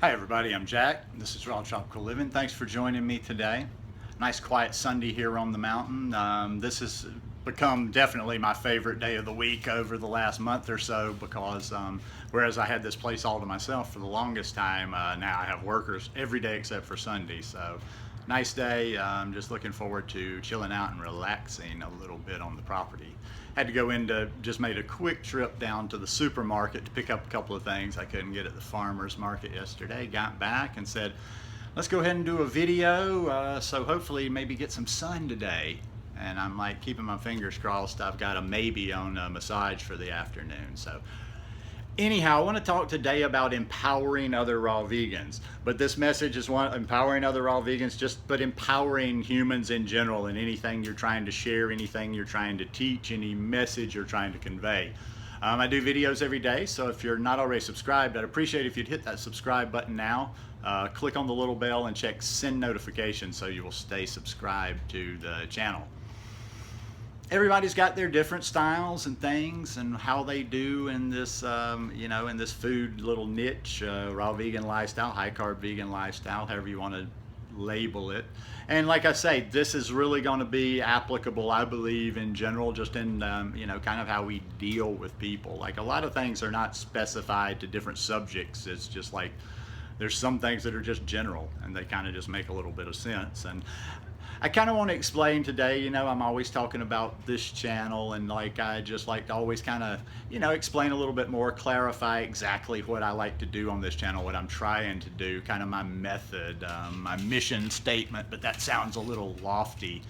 Hi everybody, I'm Jack. This is Raw Tropical Living. Thanks for joining me today. Nice quiet Sunday here on the mountain. This has become definitely my favorite day of the week over the last month or so because whereas I had this place all to myself for the longest time, now I have workers every day except for Sunday. So nice day. Just looking forward to chilling out and relaxing a little bit on the property. Had to go just made a quick trip down to the supermarket to pick up a couple of things I couldn't get at the farmer's market yesterday. Got back and said, let's go ahead and do a video, so hopefully maybe get some sun today. And I'm like keeping my fingers crossed. I've got a maybe on a massage for the afternoon. So anyhow, I want to talk today about empowering other raw vegans. But this message is one empowering other raw vegans, but empowering humans in general in anything you're trying to share, anything you're trying to teach, any message you're trying to convey. I do videos every day, so if you're not already subscribed, I'd appreciate if you'd hit that subscribe button now. Click on the little bell and check send notifications so you will stay subscribed to the channel. Everybody's got their different styles and things and how they do in this, in this food little niche, raw vegan lifestyle, high carb vegan lifestyle, however you want to label it. And like I say, this is really going to be applicable, I believe, in general, just in, kind of how we deal with people. Like a lot of things are not specified to different subjects. It's just like there's some things that are just general and they kind of just make a little bit of sense. And I kind of want to explain today, I'm always talking about this channel and I just like to always kind of, explain a little bit more, clarify exactly what I like to do on this channel, what I'm trying to do, kind of my method, my mission statement, but that sounds a little lofty.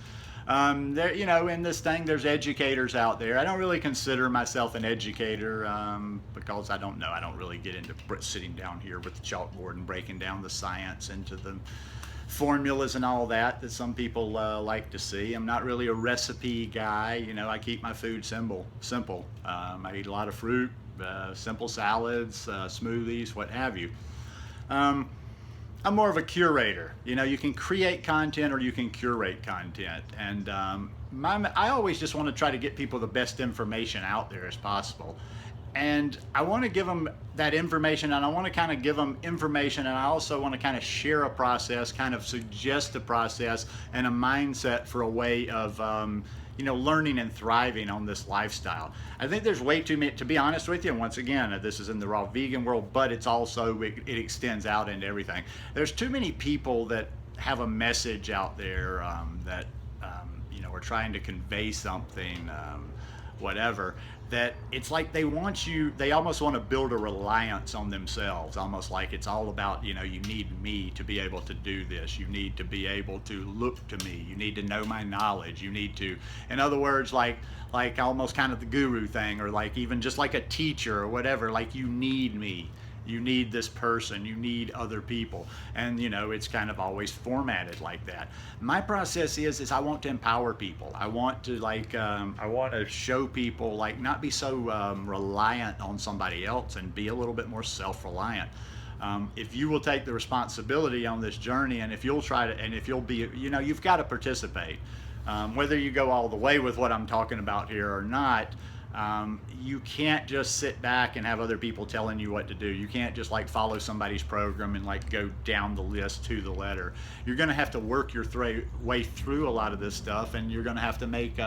There, in this thing, there's educators out there. I don't really consider myself an educator because I don't really get into sitting down here with the chalkboard and breaking down the science into the formulas and all that some people like to see. I'm not really a recipe guy. I keep my food simple. I eat a lot of fruit, simple salads, smoothies, what have you. I'm more of a curator. You can create content or you can curate content. And I always just want to try to get people the best information out there as possible. And I want to give them that information, and I want to kind of give them information, and I also want to kind of share a process, kind of suggest a process and a mindset for a way of learning and thriving on this lifestyle. I think there's way too many, to be honest with you, and once again, this is in the raw vegan world, but it's also, it extends out into everything. There's too many people that have a message out there that, are trying to convey something, whatever, that it's like they almost want to build a reliance on themselves, almost like it's all about, you need me to be able to do this. You need to be able to look to me. You need to know my knowledge. You need to, in other words, like almost kind of the guru thing, or like even just like a teacher or whatever, like you need me. You need this person, you need other people. And it's kind of always formatted like that. My process is I want to empower people. I want to I want to show people, not be so reliant on somebody else and be a little bit more self-reliant. If you will take the responsibility on this journey, and if you'll try to, and if you'll be, you've got to participate. Whether you go all the way with what I'm talking about here or not, you can't just sit back and have other people telling you what to do. You can't just follow somebody's program and go down the list to the letter. You're going to have to work your way through a lot of this stuff, and you're going to have to make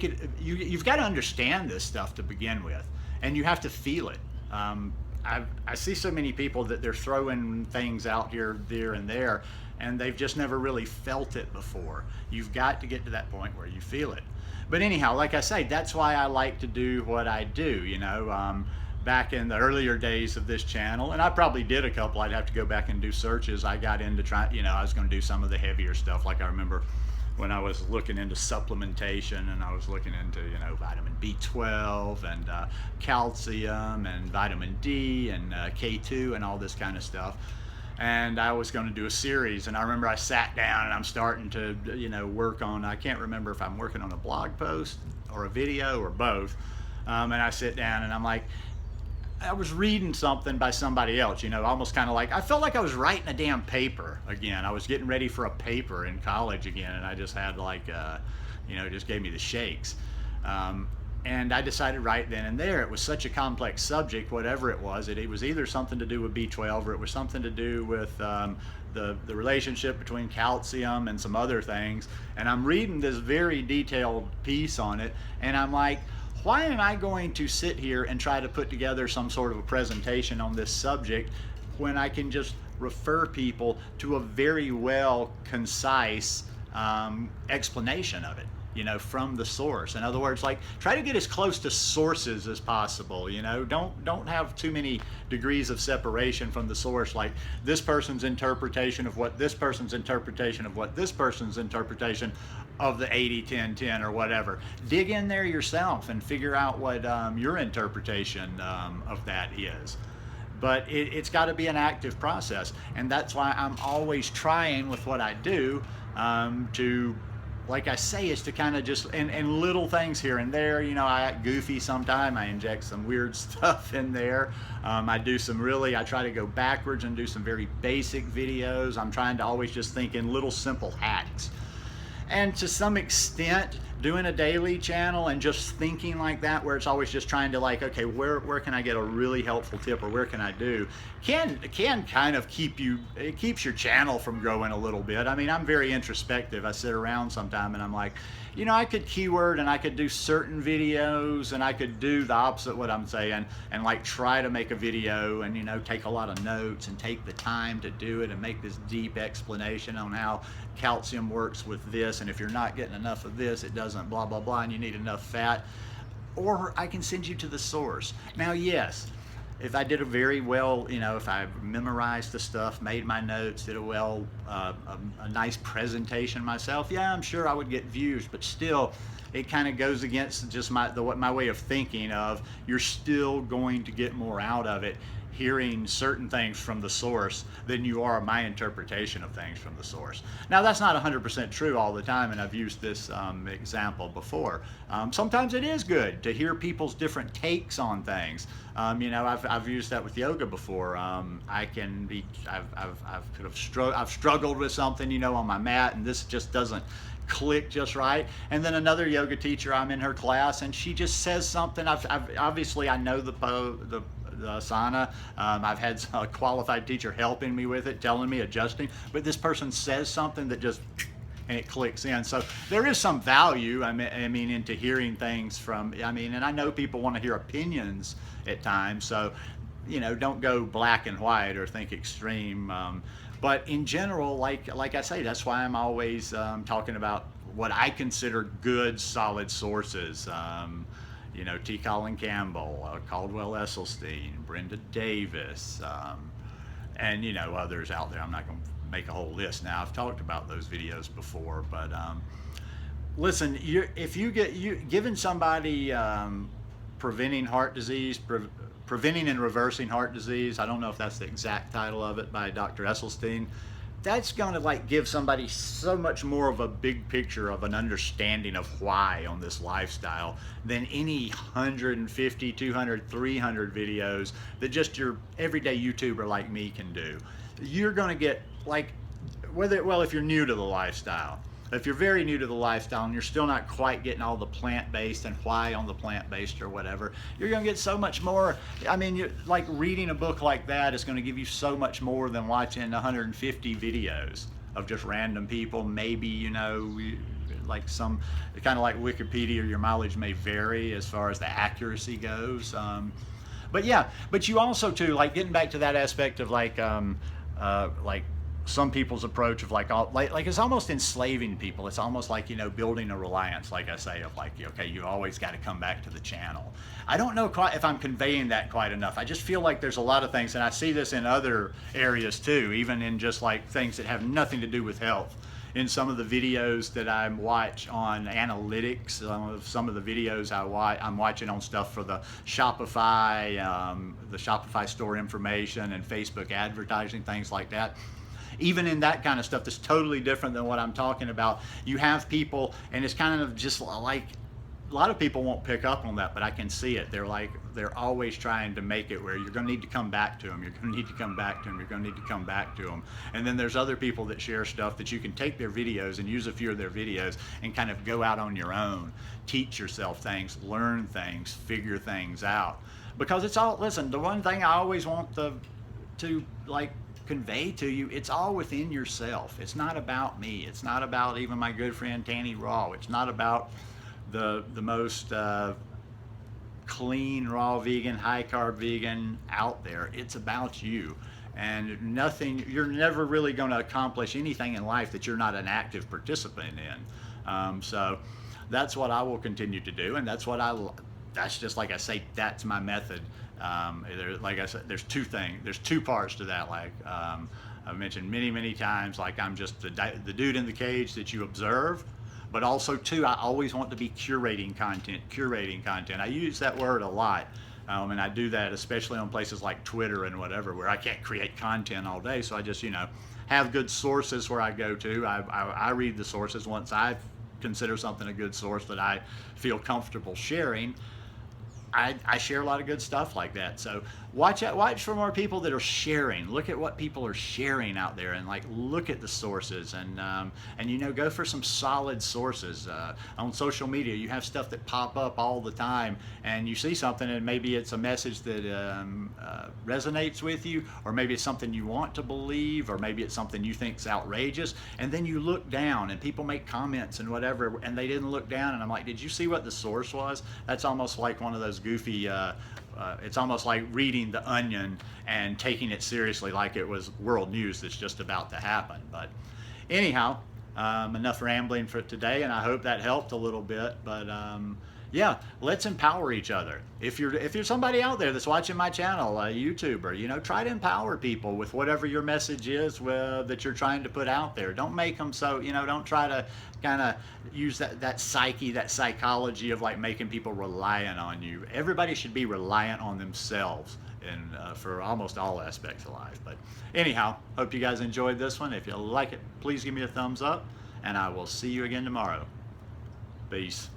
it. You've got to understand this stuff to begin with, and you have to feel it. I see so many people that they're throwing things out here, there, and there, and they've just never really felt it before. You've got to get to that point where you feel it. But anyhow, like I say, that's why I like to do what I do, back in the earlier days of this channel, and I probably did a couple. I'd have to go back and do searches. I got into I was going to do some of the heavier stuff. Like I remember when I was looking into supplementation, and I was looking into, vitamin B12 and calcium and vitamin D and K2 and all this kind of stuff. And I was going to do a series, and I remember I sat down and I'm starting to, work on, I can't remember if I'm working on a blog post or a video or both. And I sit down and I'm like, I was reading something by somebody else, almost kind of I felt like I was writing a damn paper again. I was getting ready for a paper in college again, and I just had it just gave me the shakes. And I decided right then and there, it was such a complex subject, whatever it was either something to do with B12 or it was something to do with the relationship between calcium and some other things. And I'm reading this very detailed piece on it, and I'm like, why am I going to sit here and try to put together some sort of a presentation on this subject when I can just refer people to a very well concise explanation of it, you know, from the source. In other words, like, try to get as close to sources as possible. You know, don't have too many degrees of separation from the source, like this person's interpretation of what this person's interpretation of what this person's interpretation of the 80-10-10 or whatever. Dig in there yourself and figure out what your interpretation of that is. But it's got to be an active process, and that's why I'm always trying with what I do to, like I say, is to kind of just, and little things here and there. You know, I act goofy sometime. I inject some weird stuff in there. I try to go backwards and do some very basic videos. I'm trying to always just think in little simple hacks. And to some extent, doing a daily channel and just thinking like that, where it's always just trying to, like, okay, where can I get a really helpful tip, or where can I do, can kind of it keeps your channel from growing a little bit. I mean, I'm very introspective. I sit around sometime and I'm like, you know, I could keyword and I could do certain videos and I could do the opposite what I'm saying, and like try to make a video and, you know, take a lot of notes and take the time to do it and make this deep explanation on how calcium works with this, and if you're not getting enough of this, it doesn't blah blah blah, and you need enough fat. Or I can send you to the source. Now, yes, if I did a very well, you know, if I memorized the stuff, made my notes, did a nice presentation myself, yeah, I'm sure I would get views. But still, it kind of goes against just my way of thinking of, you're still going to get more out of it hearing certain things from the source than you are my interpretation of things from the source. Now, that's not 100% true all the time, and I've used this example before. Sometimes it is good to hear people's different takes on things. You know, I've used that with yoga before. I've struggled with something, you know, on my mat, and this just doesn't click just right. And then another yoga teacher, I'm in her class, and she just says something. Obviously I know the asana. I've had a qualified teacher helping me with it, telling me, adjusting, but this person says something that just, and it clicks in. So there is some value, I mean, into hearing things from, and I know people want to hear opinions at times, so, you know, don't go black and white or think extreme. But in general, like I say, that's why I'm always talking about what I consider good, solid sources. You know, T. Colin Campbell, Caldwell Esselstyn, Brenda Davis, and, you know, others out there. I'm not going to make a whole list now. I've talked about those videos before, but listen, if you get giving somebody preventing heart disease, preventing and reversing heart disease, I don't know if that's the exact title of it, by Dr. Esselstyn, that's going to, like, give somebody so much more of a big picture of an understanding of why on this lifestyle than any 150, 200, 300 videos that just your everyday YouTuber like me can do. You're going to get, like, if you're new to the lifestyle, if you're very new to the lifestyle and you're still not quite getting all the plant-based and why on the plant-based or whatever, you're going to get so much more. I mean, you're, like, reading a book like that is going to give you so much more than watching 150 videos of just random people. Maybe, you know, like some, kind of like Wikipedia, your mileage may vary as far as the accuracy goes. But yeah, but you also too, like, getting back to that aspect of like some people's approach of like it's almost enslaving people. It's almost like, you know, building a reliance, like I say, of like, okay, you always got to come back to the channel. I don't know quite if I'm conveying that quite enough. I just feel like there's a lot of things, and I see this in other areas too, even in just like things that have nothing to do with health. In some of the videos that I watch on analytics, some of the videos I'm watching on stuff for the Shopify store information and Facebook advertising, things like that. Even in that kind of stuff that's totally different than what I'm talking about, you have people, and it's kind of just like, a lot of people won't pick up on that, but I can see it. They're always trying to make it where you're going to need to come back to them. You're going to need to come back to them. You're going to need to come back to them. And then there's other people that share stuff that you can take their videos and use a few of their videos and kind of go out on your own, teach yourself things, learn things, figure things out. Because it's all, listen, the one thing I always want to like convey to you, it's all within yourself. It's not about me. It's not about even my good friend Tanny Raw. It's not about the most clean, raw vegan, high carb vegan out there. It's about you. And nothing, you're never really going to accomplish anything in life that you're not an active participant in. So that's what I will continue to do. And that's just like I say, that's my method. Like I said, there's two parts to that. Like I've mentioned many times, like I'm just the dude in the cage that you observe. But also, too, I always want to be curating content. I use that word a lot, and I do that especially on places like Twitter and whatever, where I can't create content all day. So I just, have good sources where I go to. I read the sources once I consider something a good source that I feel comfortable sharing. I share a lot of good stuff like that. So watch for more people that are sharing. Look at what people are sharing out there, and like look at the sources, and go for some solid sources. On social media, you have stuff that pop up all the time, and you see something, and maybe it's a message that resonates with you, or maybe it's something you want to believe, or maybe it's something you think is outrageous, and then you look down, and people make comments and whatever, and they didn't look down, and I'm like, did you see what the source was? That's almost like one of those goofy, it's almost like reading The Onion and taking it seriously like it was world news that's just about to happen. But anyhow, enough rambling for today, and I hope that helped a little bit. But yeah, let's empower each other. If you're somebody out there that's watching my channel, a YouTuber, try to empower people with whatever your message is that you're trying to put out there. Don't make them so, don't try to kind of use that psychology of like making people reliant on you. Everybody should be reliant on themselves for almost all aspects of life. But anyhow, hope you guys enjoyed this one. If you like it, please give me a thumbs up, and I will see you again tomorrow. Peace.